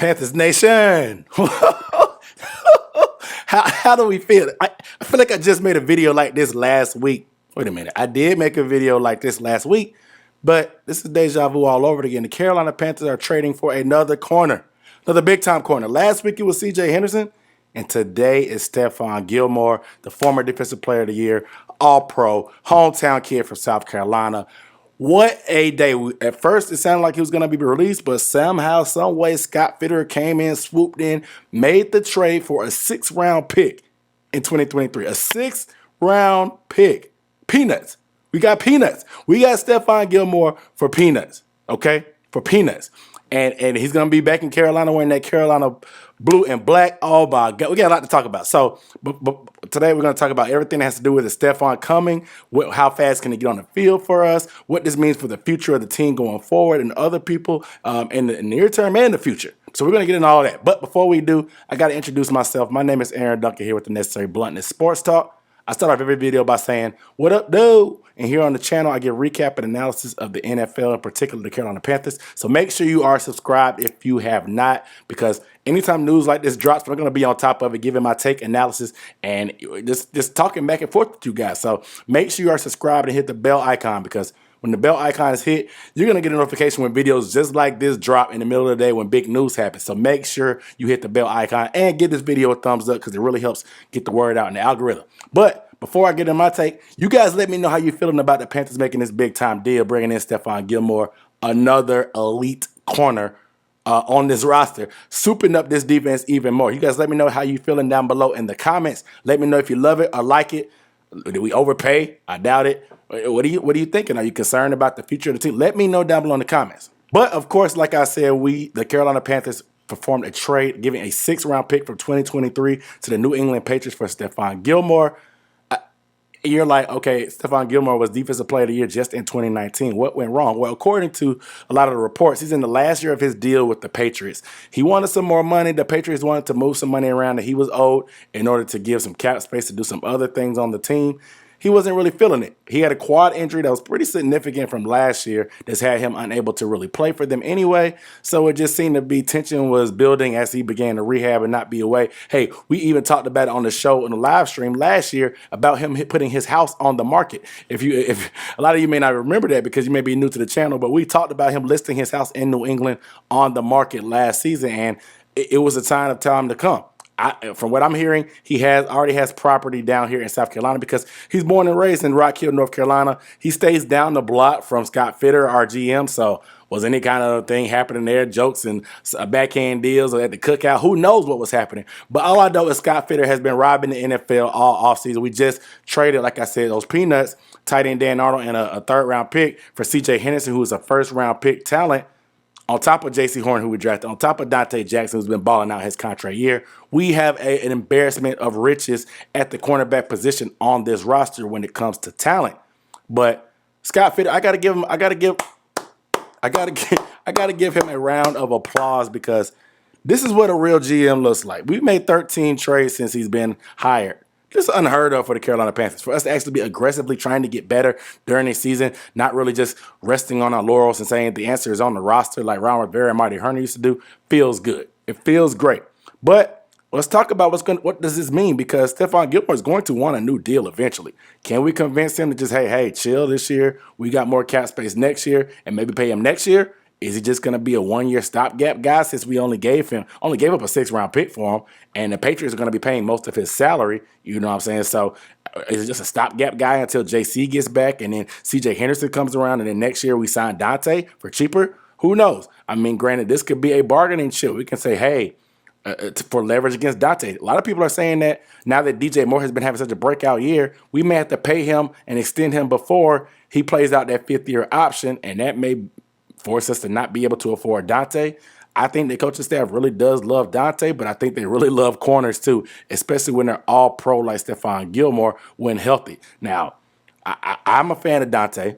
Panthers Nation. How do we feel? I feel like I just made a video like this last week. Wait a minute. I did make a video like this last week, but this is deja vu all over again. The Carolina Panthers are trading for another corner, another big-time corner. Last week it was CJ Henderson, and today is Stephon Gilmore, the former Defensive Player of the Year, All-Pro, hometown kid from South Carolina. What a day. At first, it sounded like he was going to be released, but somehow, some way, Scott Fitterer came in, swooped in, made the trade for a 6th-round pick in 2023. A 6th-round pick. Peanuts. We got peanuts. We got Stephon Gilmore for peanuts, okay? For peanuts. And he's going to be back in Carolina wearing that Carolina blue and black. Oh, my God. We got a lot to talk about. So, but today we're going to talk about everything that has to do with the Stephon coming, how fast can he get on the field for us, what this means for the future of the team going forward and other people in the near term and the future. So we're going to get into all that. But before we do, I got to introduce myself. My name is Aaron Duncan here with the Necessary Bluntness Sports Talk. I start off every video by saying, what up, dude? And here on the channel, I give recap and analysis of the NFL, in particular the Carolina Panthers. So make sure you are subscribed if you have not, because anytime news like this drops, we're going to be on top of it, giving my take, analysis, and just talking back and forth with you guys. So make sure you are subscribed and hit the bell icon, because when the bell icon is hit, you're going to get a notification when videos just like this drop in the middle of the day when big news happens. So make sure you hit the bell icon and give this video a thumbs up, because it really helps get the word out in the algorithm. But before I get in my take, you guys let me know how you're feeling about the Panthers making this big-time deal, bringing in Stephon Gilmore, another elite corner on this roster, souping up this defense even more. You guys let me know how you're feeling down below in the comments. Let me know if you love it or like it. Did we overpay? I doubt it. What are you thinking? Are you concerned about the future of the team? Let me know down below in the comments. But, of course, like I said, the Carolina Panthers performed a trade, giving a 6th-round pick from 2023 to the New England Patriots for Stephon Gilmore. You're like, okay, Stephon Gilmore was Defensive Player of the Year just in 2019. What went wrong? Well, according to a lot of the reports, he's in the last year of his deal with the Patriots. He wanted some more money. The Patriots wanted to move some money around that he was owed in order to give some cap space to do some other things on the team. He wasn't really feeling it. He had a quad injury that was pretty significant from last year that's had him unable to really play for them anyway. So it just seemed to be tension was building as he began to rehab and not be away. Hey, we even talked about it on the show on the live stream last year about him putting his house on the market. If a lot of you may not remember that because you may be new to the channel, but we talked about him listing his house in New England on the market last season, and it was a time of time to come. From what I'm hearing, he already has property down here in South Carolina because he's born and raised in Rock Hill, North Carolina. He stays down the block from Scott Fitterer, our GM. So was any kind of thing happening there, jokes and backhand deals or at the cookout? Who knows what was happening? But all I know is Scott Fitterer has been robbing the NFL all offseason. We just traded, like I said, those peanuts, tight end Dan Arnold, and a 3rd-round pick for CJ Henderson, who is a 1st-round pick talent. On top of Jaycee Horn, who we drafted, on top of Donte Jackson, who's been balling out his contract year, we have an embarrassment of riches at the cornerback position on this roster when it comes to talent. But Scott Fitterer, I gotta give him a round of applause, because this is what a real GM looks like. We've made 13 trades since he's been hired. This is unheard of for the Carolina Panthers. For us to actually be aggressively trying to get better during the season, not really just resting on our laurels and saying the answer is on the roster like Ron Rivera and Marty Herner used to do, feels good. It feels great. But let's talk about what does this mean, because Stephon Gilmore is going to want a new deal eventually. Can we convince him to just, hey, chill this year? We got more cap space next year and maybe pay him next year? Is he just going to be a 1-year stopgap guy, since we only gave up a 6th-round pick for him, and the Patriots are going to be paying most of his salary? You know what I'm saying? So is it just a stopgap guy until JC gets back and then CJ Henderson comes around and then next year we sign Donte for cheaper? Who knows? I mean, granted, this could be a bargaining chip. We can say, hey, for leverage against Donte. A lot of people are saying that now that DJ Moore has been having such a breakout year, we may have to pay him and extend him before he plays out that 5th-year option, and that may force us to not be able to afford Donte. I think the coaching staff really does love Donte, but I think they really love corners too, especially when they're all pro like Stephon Gilmore when healthy. Now, I'm a fan of Donte.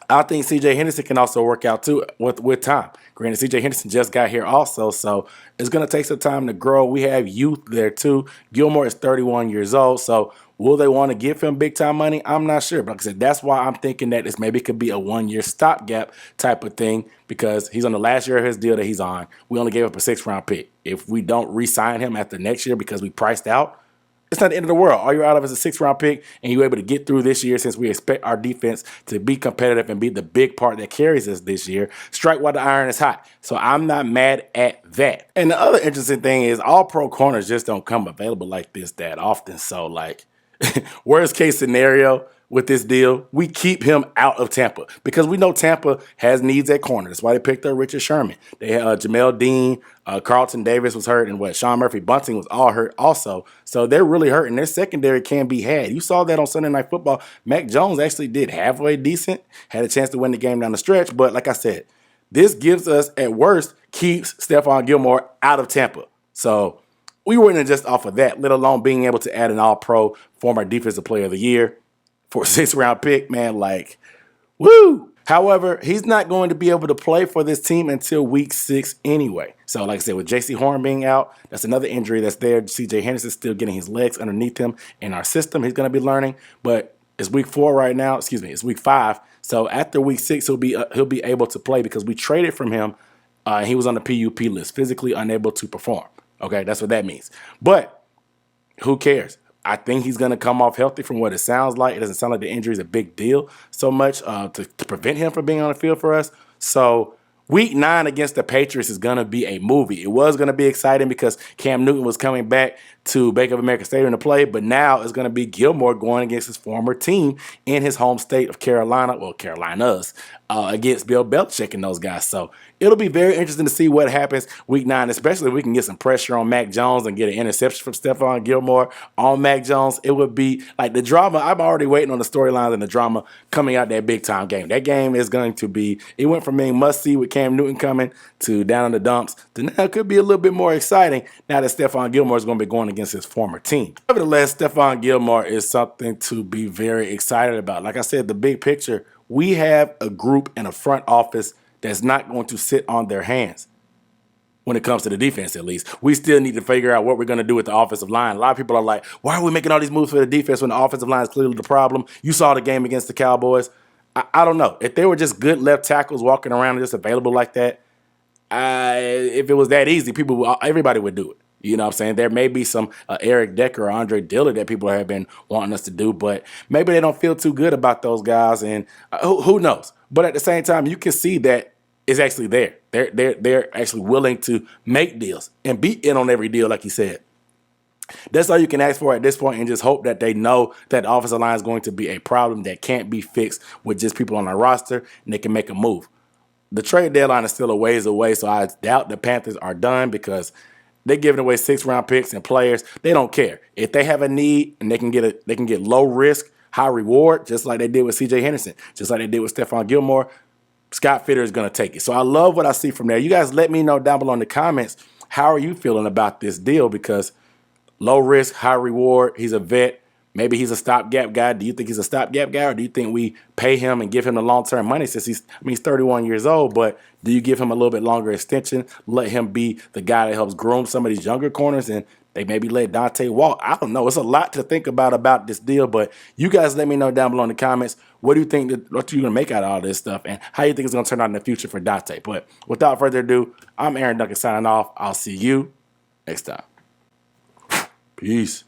I think CJ Henderson can also work out too with time. Granted, CJ Henderson just got here also, so it's going to take some time to grow. We have youth there too. Gilmore is 31 years old, so Will they want to give him big time money? I'm not sure. But like I said, that's why I'm thinking that this maybe could be a 1-year stopgap type of thing because he's on the last year of his deal that he's on. We only gave up a 6th-round pick. If we don't re-sign him after next year because we priced out, it's not the end of the world. All you're out of is a 6th-round pick, and you're able to get through this year since we expect our defense to be competitive and be the big part that carries us this year. Strike while the iron is hot. So I'm not mad at that. And the other interesting thing is all-pro corners just don't come available like this that often. So, like, worst case scenario with this deal, we keep him out of Tampa because we know Tampa has needs at corner. That's why they picked up Richard Sherman. They had Jamel Dean, Carlton Davis was hurt, and Sean Murphy Bunting was all hurt also. So they're really hurting. Their secondary can be had. You saw that on Sunday Night Football. Mac Jones actually did halfway decent, had a chance to win the game down the stretch. But like I said, this gives us, at worst, keeps Stephon Gilmore out of Tampa. So we weren't just off of that, let alone being able to add an all-pro former defensive player of the year for a 6th-round pick, man, like, woo! However, he's not going to be able to play for this team until week 6 anyway. So, like I said, with Jaycee Horn being out, that's another injury that's there. CJ Henderson still getting his legs underneath him in our system. He's going to be learning, but it's week 4 right now. Excuse me, it's week 5. So after week 6, he'll be able to play because we traded from him. He was on the PUP list, physically unable to perform. Okay, that's what that means. But who cares? I think he's going to come off healthy from what it sounds like. It doesn't sound like the injury is a big deal so much to prevent him from being on the field for us. So week 9 against the Patriots is going to be a movie. It was going to be exciting because Cam Newton was coming back to Bank of America Stadium to play, but now it's going to be Gilmore going against his former team in his home state of Carolina, well, Carolinas, against Bill Belichick and those guys. So it'll be very interesting to see what happens week 9, especially if we can get some pressure on Mac Jones and get an interception from Stephon Gilmore on Mac Jones. It would be like the drama. I'm already waiting on the storylines and the drama coming out that big-time game. That game is going to be, it went from being must-see with Cam Newton coming to down in the dumps to now it could be a little bit more exciting now that Stephon Gilmore is going to be going against his former team. Nevertheless, Stephon Gilmore is something to be very excited about. Like I said, the big picture, we have a group in a front office that's not going to sit on their hands when it comes to the defense, at least. We still need to figure out what we're going to do with the offensive line. A lot of people are like, why are we making all these moves for the defense when the offensive line is clearly the problem? You saw the game against the Cowboys. I don't know. If they were just good left tackles walking around and just available like that, if it was that easy, everybody would do it. You know what I'm saying? There may be some Eric Decker or Andre Dillard that people have been wanting us to do, but maybe they don't feel too good about those guys, and who knows? But at the same time, you can see that it's actually there. They're actually willing to make deals and be in on every deal, like you said. That's all you can ask for at this point, and just hope that they know that the offensive line is going to be a problem that can't be fixed with just people on our roster, and they can make a move. The trade deadline is still a ways away, so I doubt the Panthers are done because they're giving away 6th-round picks and players. They don't care. If they have a need and they can get low risk, high reward, just like they did with CJ Henderson, just like they did with Stephon Gilmore, Scott Fitter is going to take it. So I love what I see from there. You guys let me know down below in the comments, how are you feeling about this deal? Because low risk, high reward, he's a vet. Maybe he's a stopgap guy. Do you think he's a stopgap guy, or do you think we pay him and give him the long-term money since he's 31 years old, but do you give him a little bit longer extension, let him be the guy that helps groom some of these younger corners, and they maybe let Donte walk? I don't know. It's a lot to think about this deal, but you guys let me know down below in the comments, what do you think, what you're going to make out of all this stuff, and how you think it's going to turn out in the future for Donte. But without further ado, I'm Aaron Duncan signing off. I'll see you next time. Peace.